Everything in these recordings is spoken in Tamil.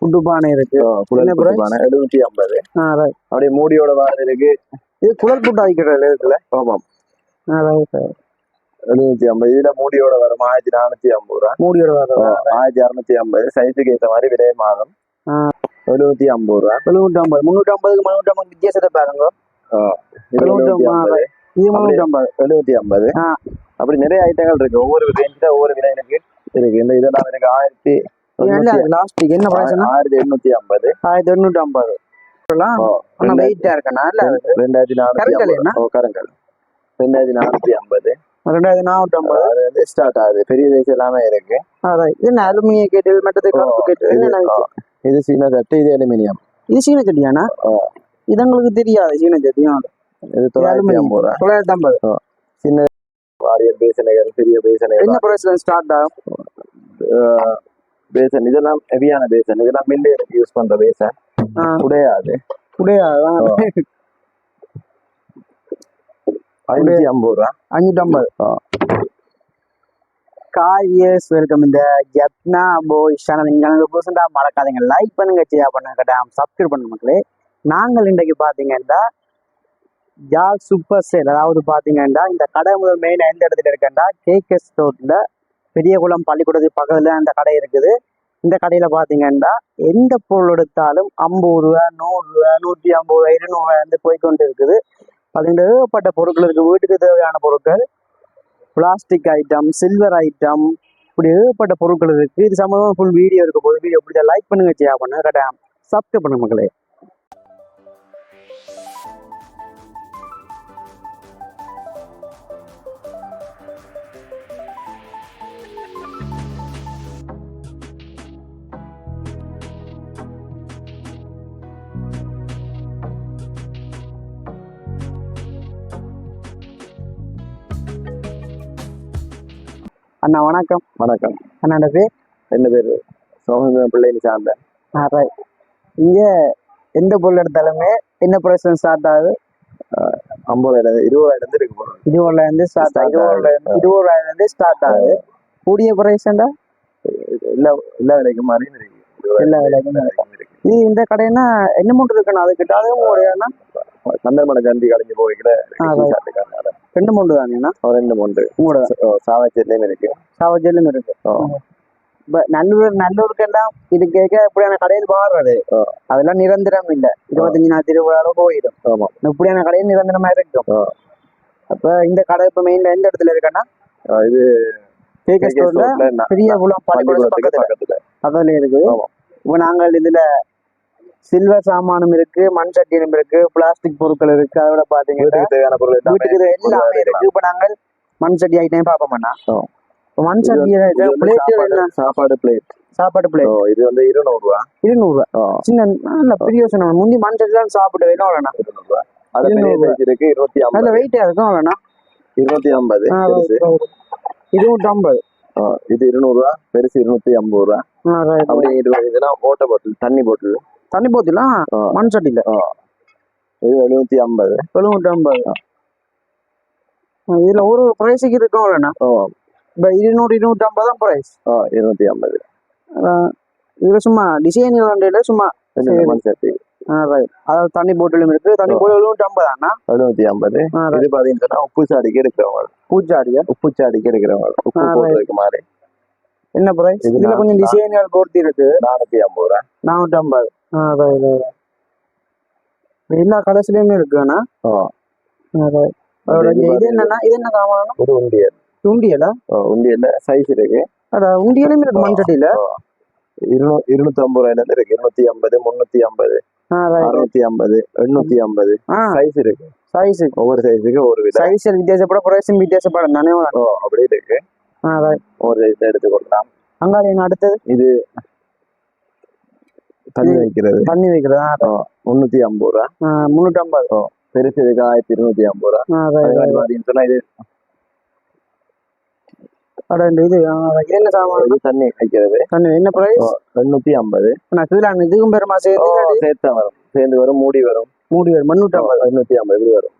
புட்டு பானை இருக்கு. குழல் புட்டு பானை 750. அப்படியே மூடியோட வார இருக்கு. இது குழல் புட்டு ஆகிக்கிறதுல இருக்குல்ல. ஆமாம் 750. இதுல மூடியோட வரும் 1450 ரூபா. மூடியோட வரும் 1650. சைஸுக்கு ஏற்ற மாதிரி விலை மாதம் 750 ரூபா. 750 350க்கு 350 வித்தியாசத்தை பாருங்க. 750 இது 350 அப்படி நிறைய ஐட்டங்கள் இருக்கு. ஒவ்வொரு ரேஞ்சில ஒவ்வொரு விலை எனக்கு இருக்கு. இந்த இதெல்லாம் எனக்கு 1850. என்ன பிரைஸ்? 1850. 1850 வெயிட்டா இருக்கா? 2450. கரங்கல் 2450. 2450 ஸ்டார்ட் ஆகுது. பெரிய சைஸ் எல்லாமே இருக்கு. இது அலுமினிய கேட்டு மற்றது கருப்பு கேட்டு. இது சீன சட்டி. இது அலுமினியம். இது சீன சட்டியானா? இது உங்களுக்கு தெரியாது. சீன சட்டியும் இது 950. 950. சின்ன வாரியல் பேசனைகள், பெரிய பேசனைகள். என்ன பிரைஸ்ல ஸ்டார்ட் ஆகும்? பேசன் இதெல்லாம் ஹெவியான பேசன். இதெல்லாம் மில்லியனுக்கு யூஸ் பண்ற பேசன். உடையாது 550 ரூபா. 550. Guys welcome. இந்த ஜப்னா பாய் சேனல் நீங்க புதுசா மறக்காதீங்க. லைக் பண்ணுங்க, ஷேர் பண்ணுங்க, சப்ஸ்கிரைப் பண்ணுங்க மக்களே. நாங்கள் இன்றைக்கு பாத்தீங்கன்னா ஜால் சூப்பர் சேல். அதாவது பாத்தீங்கன்னா இந்த கடை முதல் மெயினா எந்த இடத்துல இருக்கேன்டா கேகேஎஸ் ரோட்ல பெரியகுளம் பள்ளிக்கூடத்துக்கு பக்கத்துல அந்த கடை இருக்குது. இந்த கடையில பாத்தீங்கன்னா எந்த பொருள் எடுத்தாலும் 50 ரூபா, 100 ரூபா, 150 ரூபா, 200 ரூபாய் போய்கொண்டு இருக்குது. பாத்தீங்கன்னா ஏகப்பட்ட பொருட்கள் இருக்கு. வீட்டுக்கு தேவையான பொருட்கள், பிளாஸ்டிக் ஐட்டம், சில்வர் ஐட்டம், இப்படி ஏகப்பட்ட பொருட்கள் இருக்கு. இது சம்பந்தமா ஃபுல் வீடியோ இருக்க போது வீடியோ பிடிச்சா லைக் பண்ணுங்க, ஷேர் பண்ணுங்க, கட்டாயம் சப்ஸ்கிரைப் பண்ணுங்க மக்களே. அண்ணா வணக்கம். வணக்கம். அண்ணாண்ட பேர்? என்ன பேரு? சோமசுந்தரம் பிள்ளைன்னு சார்ந்தேன். இங்க எந்த பொருள் எடுத்தாலுமே என்ன பிரைஸ் ஸ்டார்ட் ஆகுது? 50 20 இருக்கு. 20 ஸ்டார்ட் ஆகுது. 20 ஸ்டார்ட் ஆகுது. கூடிய பிரைஸ்ண்டா எல்லா விலைக்கும் மாதிரி இருக்கு. எல்லா விலைக்கும் இருக்கு. இது இந்த கடைன்னா என்ன மூட்டு இருக்குண்ணா? அது கிட்ட அதுவும் ஒரு சந்தர்மட கண்டி கலைஞ்சு போய்கிற 2 மூண்டு தானேண்ணா? 2 மூண்டு சாவச்சேரிலையும் இருக்கு. சாவச்சேரிலும் இருக்கு. நல்லூருக்கு எல்லாம் இது கேட்க இப்படியான கடையில் மாறுறது அதெல்லாம் நிரந்தரம் இல்ல. 25,000 ரூபாய் போயிடும். இப்படியான கடையில் நிரந்தரமா இருக்கும். அப்ப இந்த கடை இப்ப மெயின்ல எந்த இடத்துல இருக்கேன்னா இது பெரிய குளம் பக்கத்துல அதுல இருக்கு. இப்ப நாங்கள் இதுல சில்வர் சாமானும் இருக்கு, மண் சட்டியும் இருக்கு, பிளாஸ்டிக் பொருட்கள் இருக்கு. அதோட பாத்தீங்கன்னா வீட்டுக்கு எல்லாமே இருக்கு. இப்ப நாங்கள் மண் சட்டி ஐட்டம் பாப்போம்னா மண் சட்டி சாப்பாடு பிளேட் இது வந்து 200 ரூபா. 200 ரூபா சின்ன நல்ல பெரிய முந்தி மண் சட்டி தான் சாப்பிட்டு வேணும். வேணா 200 ரூபா. அது இருக்கு 250. நல்ல வெயிட்டா இருக்கும். வேணா 250. இது 150. இது 200 ரூபா. பெருசு 250 ரூபா. அப்படி இதெல்லாம் வாட்டர் பாட்டில், தண்ணி போத்திலாம் மண் சட்டில இது 750. 750. இதுல ஒரு பிரைஸுக்கு இருக்கும். இல்லைண்ணா இப்ப 200 250 தான் பிரைஸ். 250. இதுல சும்மா டிசைன் சும்மா மண் சட்டி. அதாவது தண்ணி போட்டிலும் இருக்கு. தண்ணி போட்டில் 750 தானா? 750. இது பாத்தீங்கன்னா உப்பு சாடிக்கு எடுக்கிறவங்க. உப்பு சாடிக்கு எடுக்கிறவங்க உப்பு போடுறதுக்கு மாதிரி. என்ன பிரைஸ்? இதுல கொஞ்சம் டிசைன்கள் போர்த்தி இருக்கு. 450 ரூபா. 450. எல்லா கடைசிலயுமே இருக்குண்ணா. இது என்னன்னா இது என்ன சாமான்? ஒரு உண்டியல். உண்டியல்ல சைஸ் இருக்கு. உண்டியலும் இருக்கு மண் சட்டியில. 250 ரூபாயில இருந்து இருக்கு. 250, 350, 650, 850 சைஸ் இருக்கு. சைஸ் ஒவ்வொரு சைஸுக்கு ஒரு சைஸ் வித்தியாசப்பட பிரைஸும் வித்தியாசப்படும் தானே? அப்படி இருக்கு. ஒரு சைஸ் எடுத்துக்கொள்ளலாம். அங்காடி அடுத்தது இது தண்ணி வைக்கிறது. 350 ரூபா. 350. பெருசு இருக்கு 1250 ரூபா. பாத்தீங்கன்னா இது இது என்ன சாமான்? தண்ணி வைக்கிறது. என்ன பிரைஸ்? 250. இதுக்கும் பெருமா சேர்ந்து வரும். மூடி வரும். 350. 250 வரும்.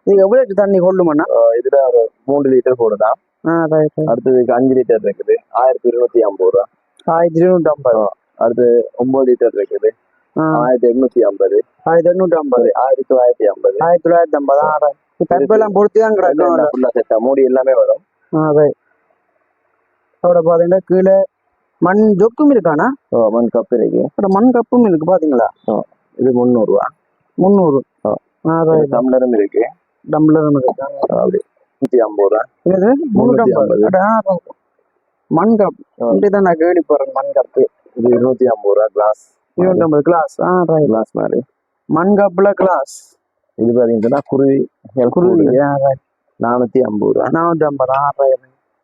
இது எவ்வளவு தண்ணி கொள்ளுமாண்ணா? இதுல ஒரு 3 லிட்டர் போடுதான். அடுத்ததுக்கு 5 லிட்டர் இருக்குது. 1250 ரூபா. 1250. அடுத்து 9 லிட்டர் இருக்குது 1850. 1850. 1950. 1950. கருப்பெல்லாம் பொறுத்து தான் கிடக்கும். ஃபுல்லா செட்டா மூடி எல்லாமே வரும். அதோட பாத்தீங்கன்னா கீழே மண் ஜொக்கும் இருக்கானா? மண் கப் இருக்கு. மண் கப்பும் இருக்கு பாத்தீங்களா? இது 300 ரூபா. 300. டம்ளரும் இருக்கு. டம்ளரும் இருக்கு. அப்படி 150 ரூபா. இது 350. மண் கப் இப்படிதான் நான் கேடி போறேன். மண் கப்பு இது 250 ரூபா. Class 250 class. கிளாஸ் மாதிரி மண் கப்ல கிளாஸ். இது பாத்தீங்கன்னா குருவி 450 ரூபா. 450.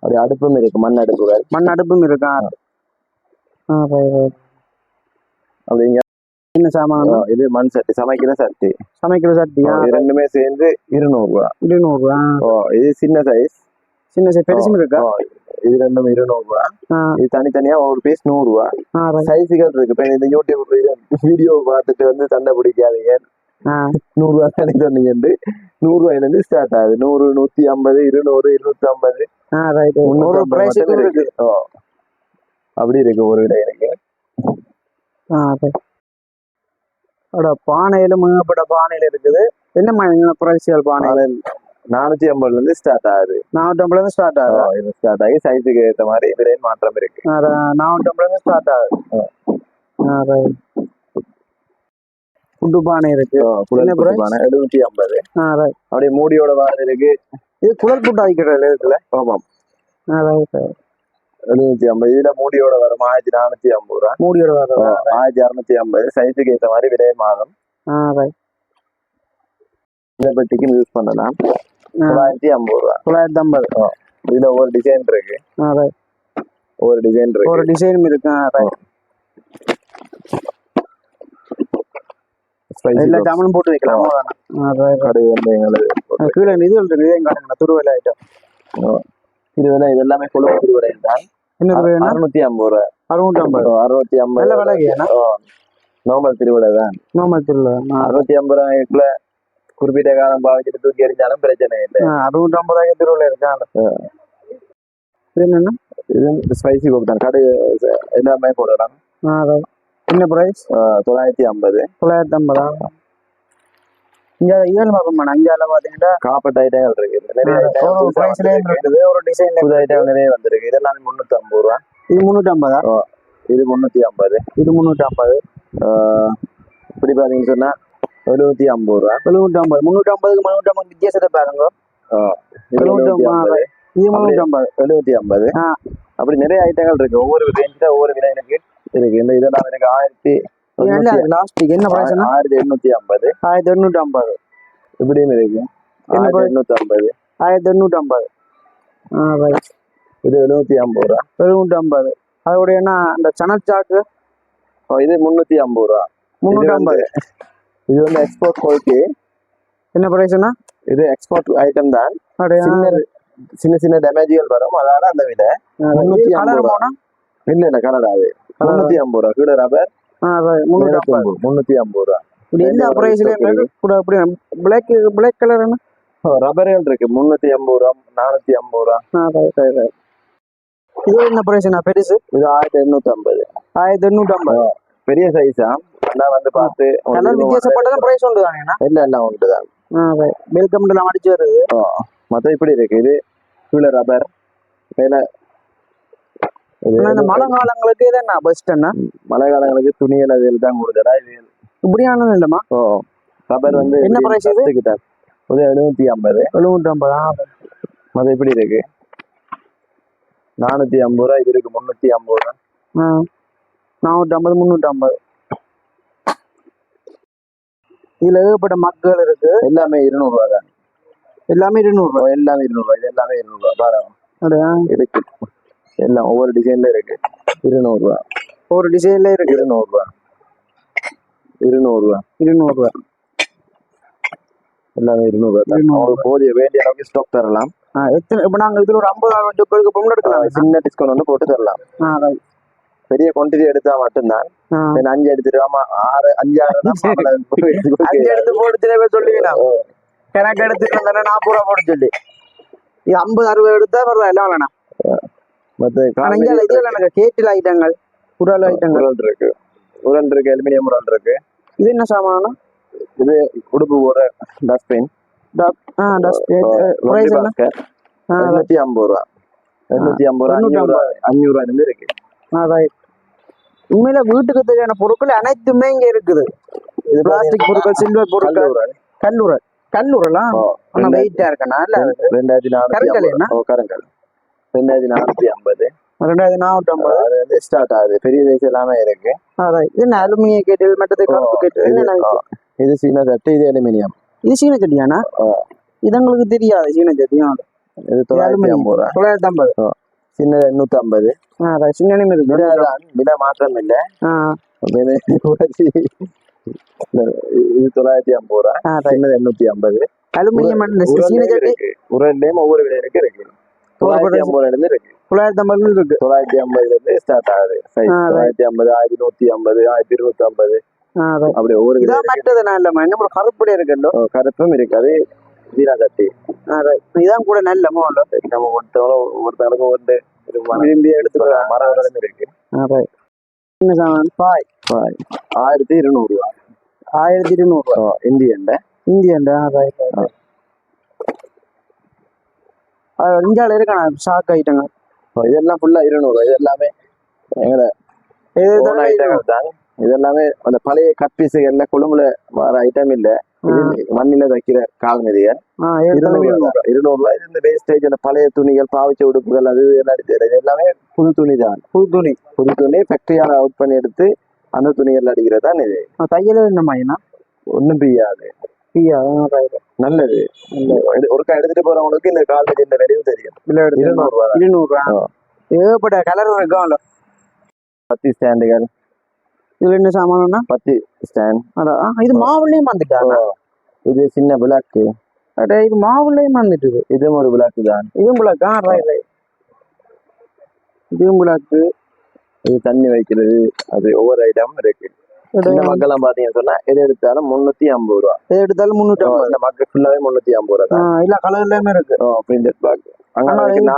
அப்படி அடுப்பும் இருக்கு. மண் அடுப்புகள். மண் அடுப்பும் இருக்கா? அப்படிங்க. என்ன சாமான்? இது மண் சட்டி, சமைக்கிற சட்டி. சமைக்கிற சட்டி ரெண்டுமே சேர்ந்து 200 ரூபா. 200 ரூபா. இது சின்ன சைஸ். சின்ன சைஸ் பெருசும் இருக்கா? இது ரெண்டும் 200 ரூபா. இது தனித்தனியா ஒரு பீஸ் 100 ரூபா. சைஸுகள் இருக்கு. இப்ப இந்த யூடியூப் வீடியோ பார்த்துட்டு வந்து சண்டை பிடிக்காதீங்க. 100 ரூபா தனி சொன்னீங்க. 100 ரூபாயில இருந்து ஸ்டார்ட் ஆகுது. 100, 150, 200, 250. அப்படி இருக்கு ஒரு விட எனக்கு. பானையில முகப்பட்ட பானையில இருக்குது. என்ன பிரைஸ்கள் பானை? 450 இருந்து ஸ்டார்ட் ஆகுது. 450 இருந்து ஸ்டார்ட் ஆகுது. ஸ்டார்ட் ஆகி சைஸுக்கு ஏற்ற மாதிரி விலை மாற்றம் இருக்கு. 450 இருந்து ஸ்டார்ட் ஆகுது. குண்டு பானை இருக்கு. பானை 750. அப்படியே மூடியோட பானை இருக்கு. இது குழல் புட்டு வைக்கிறது இருக்குல்ல? ஆமாம். 750. இதுல மூடியோட வரும் 1450 ரூபா. மூடியோட வரும் 1650. சைஸுக்கு ஏற்ற மாதிரி விலை மாறும். இந்த பெட்டிக்கு யூஸ் பண்ணலாம். 950 ரூபா. 950. இதுல ஒரு டிசைன் இருக்கு. ஒரு டிசைன் இருக்கு. ஒரு டிசைன் இருக்கு. எல்லா ஜாமானும் போட்டு வைக்கலாம். கீழே இது இருக்கு. துருவலை ஐட்டம். திருவிழா இது எல்லாமே கொழும்பு திருவிழா தான். 650 ரூபா. 650. நார்மல் திருவிழா தான். நார்மல் திருவிழா 650 ரூபாய்க்குள்ள குறிப்பிட்ட காலம் பாவிச்சுட்டு தூக்கி எறிஞ்சாலும் பிரச்சனை இல்லை. 650 ரூபாய்க்கு திருவிழா இருக்காங்க. என்னன்னா இது ஸ்பைசி கோக் தான். கடை எல்லாமே போடலாம். என்ன பிரைஸ்? 950. 950. இங்க இதெல்லாம் பார்க்கணும். அஞ்சால பாத்தீங்கன்னா காப்பட் ஐட்டங்கள் இருக்கு. நிறைய ஒரு டிசைன் புது ஐட்டம் நிறைய வந்திருக்கு. இதெல்லாம் 350 ரூபா. இது 350. இது 350. இது 350. இப்படி பாத்தீங்கன்னு சொன்னா 750 ரூபா. 750. 350க்கு 350 வித்தியாசத்தை பாருங்க. இது 350. இது 350. 750. அப்படி நிறைய ஐட்டங்கள் இருக்கு. ஒவ்வொரு ரேஞ்சில ஒவ்வொரு விலை எனக்கு இருக்கு. இந்த இதெல்லாம் எனக்கு 1850. என்ன பிரைஸ்? 1850. 1850. இப்படியும் இருக்கு. 1850. 1850. இது 750 ரூபா. 750. அதோட என்ன அந்த சனச்சாக்கு? இது 350 ரூபா. 350. இது வந்து எக்ஸ்போர்ட் குவாலிட்டி. என்ன பிரைஸ்னா? இது எக்ஸ்போர்ட் ஐட்டம் தான். சின்ன சின்ன டேமேஜ்கள் வரும். அதனால அந்த விலை 350 ரூபா. இல்ல கனடாவே 350 ரூபா. கீழே ரப்பர் 350 ரூபா. எல்லா பிரைஸ்லயும் கூட அப்படியே பிளாக் கலர் என்ன ரப்பர்கள் இருக்கு. 350 ரூபா, 450 ரூபா. இது என்ன பிரைஸ்னா பெருசு? இது 1850. 1850. பெரிய சைஸா? நான் வந்து பார்த்து வித்தியாசப்பட்டதான் பிரைஸ் உண்டு தானே? எல்லாம் உண்டு தான். வெல்கம் எல்லாம் அடிச்சு வருது. மொத்தம் இப்படி இருக்கு. இது கீழே ரப்பர். இந்த மழை காலங்களுக்கு இது என்ன பெஸ்ட்? என்ன மழை காலங்களுக்கு துணியில வேல் தான் கொடுக்குறா. இது இப்படியான இல்லமா? ரப்பர் வந்து என்ன பிரைஸ்? இது 750. 750. மொத்தம் இப்படி இருக்கு. 450 ரூபா. இது இருக்கு 350 ரூபா. 450, 350. இதுல ஏகப்பட்ட மக்கள் இருக்கு. எல்லாமே 200 ரூபா தான். எல்லாமே 200 ரூபா. எல்லாமே 200 ரூபா. இது எல்லாமே 200 ரூபா. பாருங்க இருக்கு. எல்லாம் ஒவ்வொரு டிசைன்ல இருக்கு. 200 ரூபா. ஒரு டிசைன்ல இருக்கு. 200 ரூபா. 200 ரூபா. 200 ரூபா. எல்லாமே 200 ரூபா. போதிய வேண்டிய அளவுக்கு ஸ்டாக் தரலாம். இப்ப நாங்க இதுல ஒரு 50 பேருக்கு பொங்கல் எடுக்கலாம். சின்ன டிஸ்கவுண்ட் வந்து போட்டு தரலாம். பெரிய குவான்டிட்டி எடுத்தா மட்டும்தான். 5 எடுத்துட்டு 5 எடுத்து போட்டு சொல்லுவீங்க. கணக்கு எடுத்துட்டு 40 ரூபா போட்டு சொல்லி 50, 60 எடுத்தா வரலாம். எல்லாம் வேணாம். கேட்டில் ஐட்டங்கள் உரல் ஐட்டங்கள் உரல் இருக்கு, உரல் இருக்கு, அலுமினியம் உரல் இருக்கு. இது என்ன சாமானா? இது உடுப்பு போற டஸ்ட்பின். டஸ்ட்பின் பிரைஸ் என்ன? 850 ரூபா. 850 ரூபா, 500 ரூபா இருந்து இருக்கு. உண்மையில வீட்டுக்கு தேவையான பொருட்கள் அனைத்துமே இங்க இருக்குது. பிளாஸ்டிக் பொருட்கள், சில்வர் பொருட்கள், கல்லுரல். கல்லுரலா வெயிட்டா இருக்கா? 2450 கரங்கல். 2450 2450 ஸ்டார்ட் ஆகுது. பெரிய சைஸ் எல்லாமே இருக்கு. இது அலுமினியம் கேட்டு மற்றது கருப்பு கேட்டு. இது சீன சட்டி, இது அலுமினியம். இது சீன சட்டியானா? இது உங்களுக்கு தெரியாது. சீன சட்டியும் இது 950 ரூபா. 950. சின்ன 850. சின்ன விலை மாற்றம் இல்லை. இது 950 ரூபா. சின்னது 850. அலுமினியம் சீன சட்டி உரல்லையும் ஒவ்வொரு விலையிலுக்கு இருக்கு. 950 இருந்து இருக்கு. 950 இருக்கு. 950 இருந்து ஸ்டார்ட் ஆகுது. 950, 1150, 1250 அப்படி ஒவ்வொரு விலை. மற்றது நல்ல கருப்படி இருக்குல்லோ? கருப்பும் இருக்கு. அது வீரா சட்டி. இதான் கூட நல்ல நம்ம ஒருத்தவங்களுக்கும் வந்து விரும்பி எடுத்துக்கலாம். மரம் இருக்கு. 1200 ரூபா. 1200 ரூபா இந்தியன். இந்தியாவில இருக்கான ஷாக் ஐட்டங்க இதெல்லாம் ஃபுல்லா 200 ரூபா. இது எல்லாமே ஐட்டங்கள் தான். இது எல்லாமே அந்த பழைய கப்பீஸுகள்ல கொழும்புல வர ஐட்டம் இல்ல. மண்ணில வைக்கிற கால்நதிகள் 200 ரூபாய். இந்த வேஸ்டேஜ், அந்த பழைய துணிகள், பாவிச்ச உடுப்புகள், அது எல்லாம் இது எல்லாமே புது துணி தான். புது துணி ஃபேக்டரியால அவுட் பண்ணி எடுத்து அந்த துணிகள் அடிக்கிறது தான் இது. தையல என்னமாயினா ஒன்னும் பிரியாது. நல்லது. ஒருக்கா எடுத்துட்டு போறவங்களுக்கு இந்த கால்நடை இந்த வெளியும் தெரியும். 200 ரூபா. ஏகப்பட்ட கலர் இருக்கும். 10 ஸ்டாண்டுகள். இதுல என்ன சாமானா? 10 ஸ்டாண்ட். இது மாவுலயும் வந்துட்டாங்க. இது சின்ன பிளாக்கு. இது மாவுலயும் வந்துட்டு. இதுவும் ஒரு பிளாக்கு தான். இதுவும் பிளாக்கா? இதுவும் பிளாக்கு. இது தண்ணி வைக்கிறது. அது ஒவ்வொரு ஐட்டம் இருக்கு. இந்த மக்கள் எல்லாம் பாத்தீங்கன்னு சொன்னா எது எடுத்தாலும் 350 ரூபா. எது எடுத்தாலும் 350. இந்த மக்கள் ஃபுல்லாவே 350 ரூபா தான். இல்ல கலர்லயுமே இருக்கு. Printed black.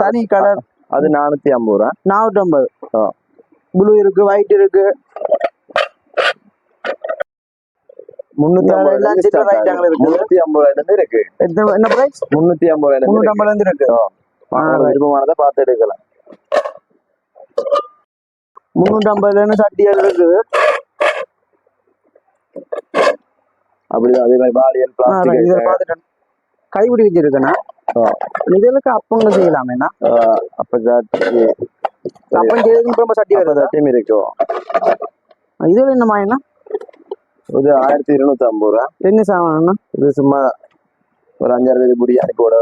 தனி கலர். அது 450 ரூபா. 450. ப்ளூ இருக்கு, ஒயிட் இருக்கு. 350 இருக்கு. என்ன பிரைஸ்? 350 இருக்கு. விருப்பமானதை பார்த்து எடுக்கலாம். 350 சட்டிகள் இருக்கு. அப்படிதான். அதே மாதிரி பாலியல் பிளாஸ்டிக் கைப்பிடி வச்சிருக்கேன்னா இதற்கு அப்பங்கள் செய்யலாமேண்ணா? அப்பம் செய்யறதுக்கு சட்டி சட்டியும் இருக்கும். இதுல என்ன மாயண்ணா? இது 1250 ரூபா. என்ன சாமானா? இது சும்மா ஒரு 5-6 பிரியாணி போட.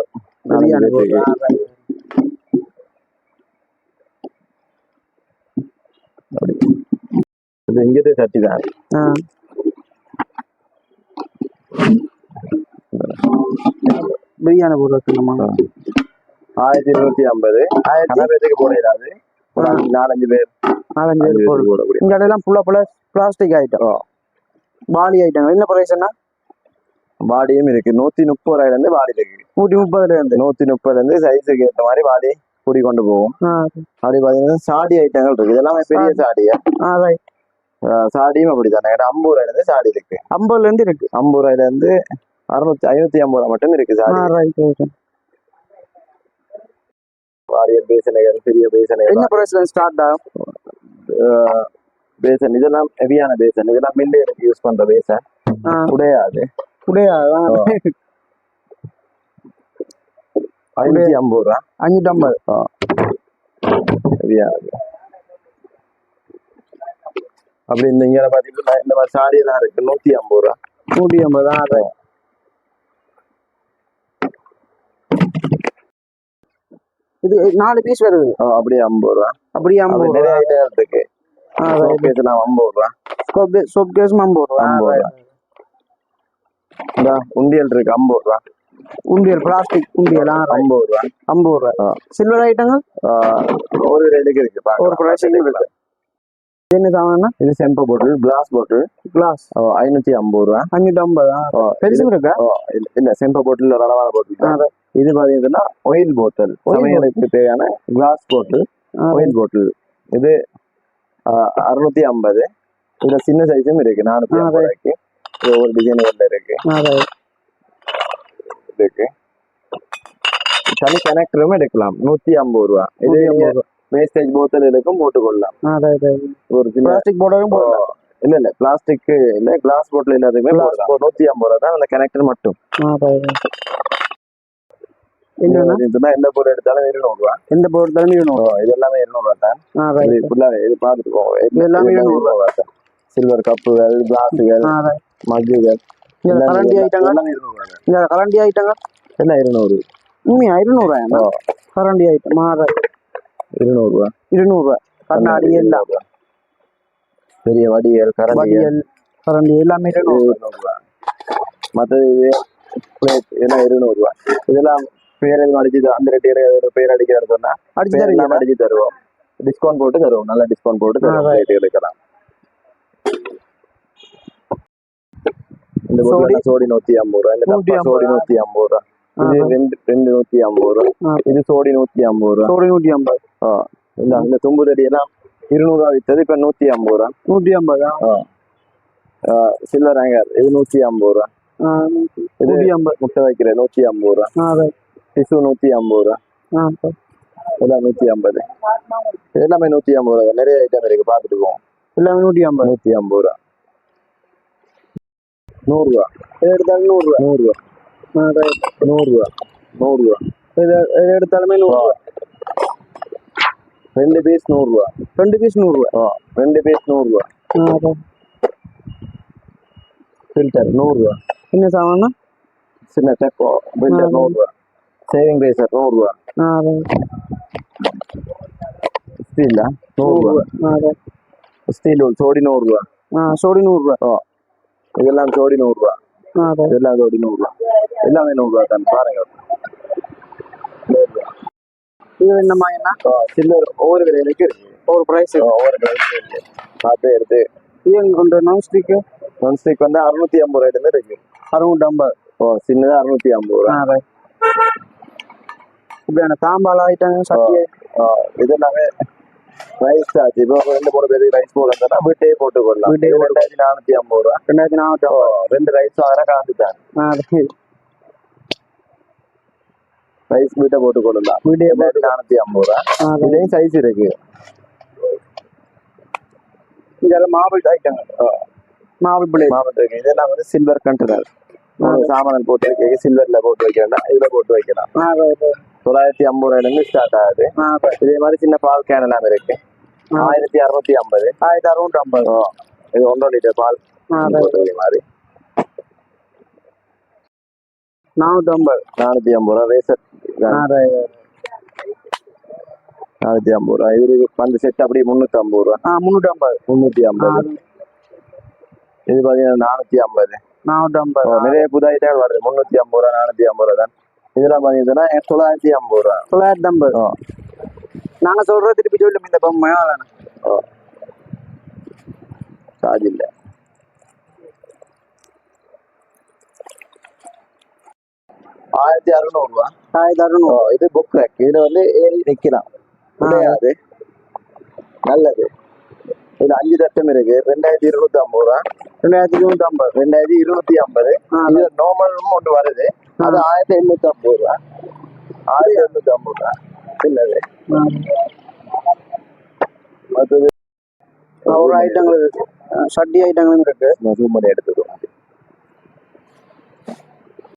இது இங்கிட்ட சட்டி தான். பிரியாணி போட வைக்கணுமா? 1250. 1000 பேருக்கு போடாது. 4-5 பேர் போடக்கூடிய. இங்க எல்லாம் ஃபுல்லா பிளாஸ்டிக் ஐட்டம், பாடி ஐட்டம். என்ன பிரைஸ்னா? பாடியும் இருக்கு. 130 ரூபாயில இருந்து பாடி இருக்கு. 130 இருந்து 130 இருந்து சைஸுக்கு ஏற்ற மாதிரி பாடி கூடி கொண்டு போவோம். அப்படி பாத்தீங்கன்னா சாடி ஐட்டங்கள் இருக்கு. இதெல்லாமே பெரிய சாடியா? சாடியும் அப்படித்தானே. 50 ரூபாயில இருந்து சாடி இருக்கு. 50 இருந்து இருக்கு. 50 ரூபாயில இருந்து 550 ரூபா மட்டும் இருக்கு சாடி. வாரியல் பேசனைகள், பெரிய பேசனைகள். என்ன பிரைஸ்ல ஸ்டார்ட் ஆகும்? பேசன் இதெல்லாம் ஹெவியான பேசன். இதெல்லாம் மில்லே யூஸ் பண்ற பேசன். உடையாது. 550 ரூபா. 550. ஹெவியாது. அப்படி இந்த இங்க பாத்தீங்கன்னா இந்த மாதிரி சாடி எல்லாம் இருக்கு. 150 ரூபா. 150. இது 4 பீஸ் வருது. அப்படியே 50 ரூபா. அப்படியே 50 நிறைய ஐட்டம் இருக்கு. 50 ரூபா. சோப் கேஸ் 50 ரூபா. இந்த உண்டியல் இருக்கு 50 ரூபா. உண்டியல் பிளாஸ்டிக் உண்டியல் 50 ரூபா. 50 ரூபா. சில்வர் ஐட்டங்கள் ஒரு ரேட்டுக்கு இருக்கு. ஒரு பிரைஸிங் இருக்கு. என்ன சாமானா? இது செம்பு பாட்டில், கிளாஸ் பாட்டில். கிளாஸ் 550 ரூபா. 550. பெருசு இருக்கா? இல்ல செம்பு பாட்டில் ஒரு அளவான பாட்டில். இது பாத்தீங்கன்னா ஆயில் பாட்டில், சமையலுக்கு தேவையான கிளாஸ் பாட்டில், ஆயில் பாட்டில். இது 650. இதுல சின்ன சைஸும் இருக்கு 450 ரூபாய்க்கு. ஒரு டிசைன் இருக்கு இருக்கு. தனி கனெக்டரும் எடுக்கலாம் 150 ரூபா. இது வேஸ்டேஜ் போத்தல் இருக்கும் போட்டுக்கொள்ளலாம். ஒரு பிளாஸ்டிக் போர்டும் இல்ல பிளாஸ்டிக் இல்ல கிளாஸ் போட்டல் எல்லாத்துக்குமே 150 ரூபா தான் அந்த கனெக்டர் மட்டும். எந்த பொருள் எடுத்தாலும் 200 ரூபா. எந்த பொருள் எடுத்தாலும் 200. இது எல்லாமே 200 ரூபா தான். இது பாத்துட்டு போவோம். எல்லாமே 200 ரூபா தான். சில்வர் கப்புகள், கிளாஸுகள், மக்குகள், கரண்டி ஐட்டங்கள் எல்லாமே 200 ரூபா. இந்த கரண்டி ஐட்டங்கள் எல்லாம் 200. 200 ரூபா. கரண்டி ஐட்டம் 200 ரூபா. 200 ரூபா. கண்ணாடி எல்லாம் பெரிய வடிகள், கரண்டி எல்லாமே 200 ரூபா. மற்றது இதெல்லாம் 200 ரூபா. இதெல்லாம் பேர் எதுவும் அடிச்சு அந்த ரேட்டு பேர் அடிக்கிறது சொன்னா அடிச்சு தருவோம். டிஸ்கவுண்ட் போட்டு தருவோம். நல்ல டிஸ்கவுண்ட் போட்டு தருவோம். ரேட்டு எடுக்கலாம். இந்த சோடி 150 ரூபா. இந்த சோடி 150 ரூபா. இது 150 ரூபா. இது சோடி 150 ரூபா. சோடி 150. இந்த தும்பு ரெடி எல்லாம் 200 ரூபா வித்தது இப்ப 150 ரூபா. 150. சில்வர் ஹேங்கர் இது 150 ரூபா. முட்டை வைக்கிற 150 ரூபா. டிசு 150 ரூபா. இதெல்லாம் 150. எல்லாமே 150 ரூபா. நிறைய ஐட்டம் இருக்கு பாத்துட்டு போவோம். எல்லாமே 150 ரூபா. 100 ரூபா. எடுத்தாலும் 100 ரூபா. 100 ரூபா. 100 ரூபா. 100 ரூபா. எடுத்தாலுமே 100 ரூபா. 2 பீஸ் 100 ரூபா. 2 பீஸ் 100 ரூபா. 2 பீஸ் 100 ரூபா. ஃபில்டர் 100 ரூபா. சின்ன சாமானா சின்ன டெப்போ ஃபில்டர் 100 ரூபா. சேவிங் ரேசர் 100 ரூபா. ஸ்டீல் 100 ரூபா. ஸ்டீல் சோடி 100 ரூபா. சோடி 100 ரூபா. இதெல்லாம் சோடி 100 ரூபா. இதெல்லாம் சோடி 100 ரூபா. எல்லாமே 100 ரூபா தான் பாருங்க. இது என்னமா என்ன சில்லர் ஒவ்வொரு விலையிலுக்கு இருக்கு. ஒவ்வொரு பிரைஸ் ஒவ்வொரு பிரைஸ் இருக்கு. பார்த்து எடுத்து இது கொண்டு நான்ஸ்டிக் வந்து 650 ரூபாயில இருந்து இருக்கு. 650. சின்னது 650 ரூபா. இப்ப தாம்பால ஐட்டம் சட்டி இது எல்லாமே ரைஸ் ஆச்சு. இப்போ 2-3 பேருக்கு ரைஸ் போடுறதுனா வீட்டையே போட்டு கொள்ளலாம். 2450 ரூபா. 2450. 2 ரைஸ் வாங்கினா காந்துட்டாங்க. ரைஸ் வீட்டை போட்டு கொள்ளலாம். வீட்டையே 450 ரூபா. இதுலயும் சைஸ் இருக்கு. இதெல்லாம் மாபிள் ஐட்டங்கள். மாபிள் பிளேட் இருக்கு. இதெல்லாம் வந்து சில்வர் கண்டெய்னர். சாமான் போட்டு வைக்க சில்வர்ல போட்டு வைக்கலாம். இதுல போட்டு வைக்கலாம். 950 ரூபாயில இருந்து ஸ்டார்ட் ஆகுது. இதே மாதிரி சின்ன பால் கேன் எல்லாம் இருக்கு. 1650. 1650. இது 1.5 லிட்டர் பால் மாதிரி 450 ரூபா. ரேசர் 450 ரூபா. இது பந்து செட் அப்படி 350 ரூபா. 350. இது பாத்தீங்கன்னா 450. நிறைய புது ஐட்டம் வருது. 350 ரூபா 450 ரூபா தான். இதெல்லாம் பாத்தீங்கன்னா 950 ரூபா. 950. நாங்க சொல்றது திருப்பி சொல்லும் இந்த பொம்மை சார்ஜ் இல்ல. ₹1600. 1600. இது புக் ரேக். இதுல வந்து ஏறி நிக்கலாம். கிடையாது நல்லது. இதுல 5 தட்டம் இருக்கு. 2250 ரூபா. 2250. 2250. இது நார்மலும் ஒன்று வருது. அது 1850 ரூபா. 1850 ரூபா. இல்லது மற்றது ஒரு ஐட்டங்கள் இருக்கு. சட்டி ஐட்டங்களும் இருக்கு. ஜூம் பண்ணி எடுத்துக்கோ.